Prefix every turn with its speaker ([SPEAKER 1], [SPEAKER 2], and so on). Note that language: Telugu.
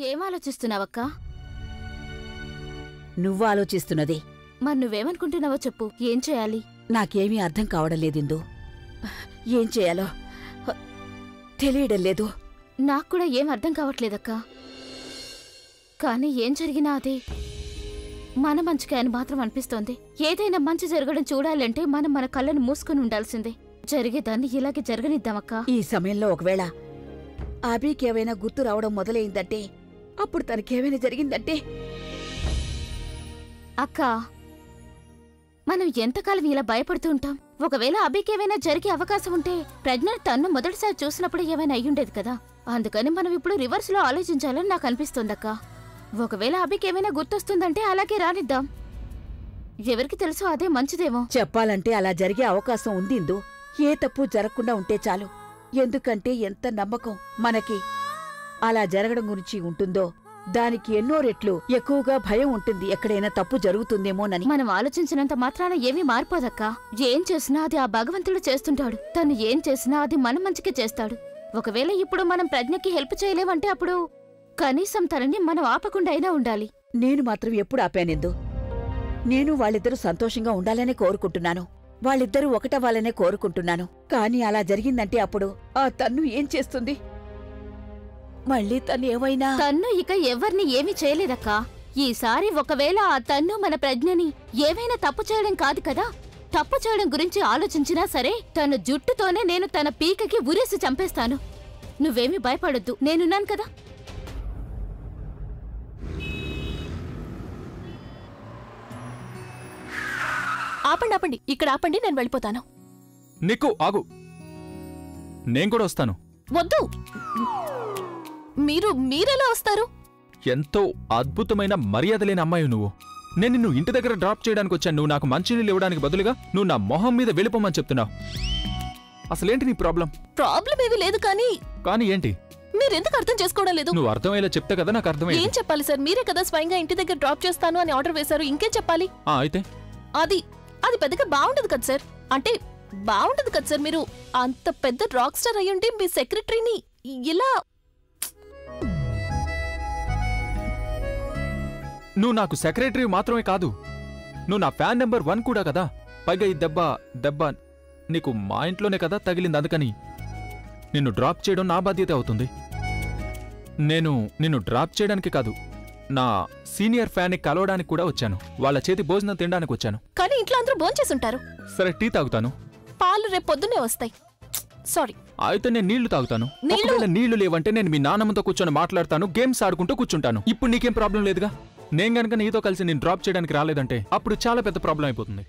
[SPEAKER 1] ఏం ఆలోచిస్తున్నావక్క?
[SPEAKER 2] నువ్వు ఆలోచిస్తున్నది.
[SPEAKER 1] మరి నువ్వేమనుకుంటున్నావో చెప్పు. ఏం చేయాలి?
[SPEAKER 2] నాకేమీ అర్థం కావడం లేదిందు. ఏం చేయాలో తెలియడం లేదు.
[SPEAKER 1] నాక్కూడా ఏం అర్థం కావట్లేదక్క. కానీ ఏం జరిగినా అదే మన మంచికే అని మాత్రం అనిపిస్తోంది. ఏదైనా మంచి జరగడం చూడాలంటే మనం మన కళ్ళను మూసుకుని ఉండాల్సిందే. జరిగేదాన్ని ఇలాగే జరగనిద్దామక్కా.
[SPEAKER 2] ఈ సమయంలో ఒకవేళ అభికేమైనా గుర్తు రావడం మొదలైందంటే, అప్పుడు తనకేమైనా జరిగిందంటే?
[SPEAKER 1] అక్కా, మనం ఎంతకాలం ఇలా భయపడుతూ ఉంటాం? ఒకవేళ అభికేమైనా జరిగే అవకాశం ఉంటే ప్రజ్ఞ తన్ను మొదటిసారి చూసినప్పుడు ఏమైనా అయ్యుండేది కదా. అందుకని మనం ఇప్పుడు రివర్స్ లో ఆలోచించాలని నాకు అనిపిస్తోందక్కా. ఒకవేళ అభికేమైనా గుర్తొస్తుందంటే అలాగే రానిద్దాం. ఎవరికి తెలుసో అదే మంచిదేమో.
[SPEAKER 2] చెప్పాలంటే అలా జరిగే అవకాశం ఉందిందు. ఏ తప్పు జరగకుండా ఉంటే చాలు. ఎందుకంటే ఎంత నమ్మకం మనకి అలా జరగడం గురించి ఉంటుందో దానికి ఎన్నో రెట్లు ఎక్కువగా భయం ఉంటుంది ఎక్కడైనా తప్పు జరుగుతుందేమోనని.
[SPEAKER 1] మనం ఆలోచించినంత మాత్రాన ఏమీ మారిపోదక్కా. ఏం చేసినా అది ఆ భగవంతుడు చేస్తుంటాడు. తను ఏం చేసినా అది మన మంచికే చేస్తాడు. ఒకవేళ ఇప్పుడు మనం ప్రజ్ఞకి హెల్ప్ చేయలేమంటే అప్పుడు కనీసం తనని మనం ఆపకుండా అయినా ఉండాలి.
[SPEAKER 2] నేను మాత్రం ఎప్పుడు ఆపానెందు. నేను వాళ్ళిద్దరూ సంతోషంగా ఉండాలనే కోరుకుంటున్నాను. వాళ్ళిద్దరూ ఒకటవ్వాలనే కోరుకుంటున్నాను. కానీ అలా జరిగిందంటే అప్పుడు ఆ తన్ను ఏం చేస్తుంది? మళ్ళీ తను ఏమైనా
[SPEAKER 1] తన్ను ఇక ఎవర్ని ఏమీ చేయలేదక్కా. ఈసారి ఒకవేళ ఆ తన్ను మన ప్రజ్ఞని ఏవైనా తప్పు చేయడం కాదు కదా. తప్పు చేయడం గురించి ఆలోచించినా సరే తన జుట్టుతోనే నేను తన పీకకి ఉరేసి చంపేస్తాను. నువ్వేమీ భయపడొద్దు, నేనున్నాను కదా.
[SPEAKER 3] ఆపండి ఆపండి, ఇక్కడ ఆపండి, నేను వెళ్ళిపోతాను.
[SPEAKER 4] నిక్కు ఆగు, నేను కూడా వస్తాను.
[SPEAKER 3] వద్దు, మీరెలా వస్తారు?
[SPEAKER 4] ఎంతో అద్భుతమైన మర్యాద లేని అమ్మాయి నువ్వు. నేను నిన్ను ఇంటి దగ్గర డ్రాప్ చేయడానికి వచ్చాను. నువ్వు నాకు మంచినీళ్ళు ఇవ్వడానికి బదులుగా నువ్వు నా మొహం మీద వెళ్ళిపోమని చెప్తున్నావు. అసలేంటి నీ ప్రాబ్లం?
[SPEAKER 3] ప్రాబ్లం ఏమీ లేదు, కానీ
[SPEAKER 4] ఏంటి?
[SPEAKER 3] మీరెందుకు అర్థం చేసుకోవడం లేదు?
[SPEAKER 4] నువ్వు అర్థమయ్యేలా చెప్తే కదా నాకు అర్థమయ్యేది.
[SPEAKER 3] ఏం చెప్పాలి సార్? మీరే కదా స్వయంగా ఇంటి దగ్గర డ్రాప్ చేస్తాను అని ఆర్డర్ వేశారు. ఇంకేం చెప్పాలి?
[SPEAKER 4] అయితే
[SPEAKER 3] అది పెద్దగా బాగుండదు కదా సార్. అంటే బాగుండదు కదా సార్. మీరు అంత పెద్ద రాక్ స్టార్ అయ్యుండి మీ సెక్రటరీని ఇలా...
[SPEAKER 4] నువ్వు నాకు సెక్రటరీ మాత్రమే కాదు, నువ్వు నా ఫ్యాన్ నెంబర్ 1 కూడా కదా. పైగా ఈ దెబ్బ నీకు మా ఇంట్లోనే కదా తగిలింది. అందుకని నిన్ను డ్రాప్ చేయడం నా బాధ్యత అవుతుంది. నేను నిన్ను డ్రాప్ చేయడానికి కాదు, నా సీనియర్ ఫ్యాన్ని కలవడానికి కూడా వచ్చాను. వాళ్ళ చేతి భోజనం తినడానికి వచ్చాను.
[SPEAKER 3] కానీ ఇంట్లో అందరూ భోంచేసుంటారు.
[SPEAKER 4] సరే, టీ తాగుతాను.
[SPEAKER 3] పాలు రేపు పొద్దున్నే వస్తాయి. సారీ.
[SPEAKER 4] అయితే నేను నీళ్లు తాగుతాను. ఒకవేళ నీళ్లు లేవంటే నేను మీ నాన్నమ్మతో కూర్చొని మాట్లాడతాను, గేమ్స్ ఆడుకుంటూ కూర్చుంటాను. ఇప్పుడు నీకేం ప్రాబ్లం లేదుగా. నేను గనక నీతో కలిసి నేను డ్రాప్ చేయడానికి రాలేదంటే అప్పుడు చాలా పెద్ద ప్రాబ్లం అయిపోతుంది.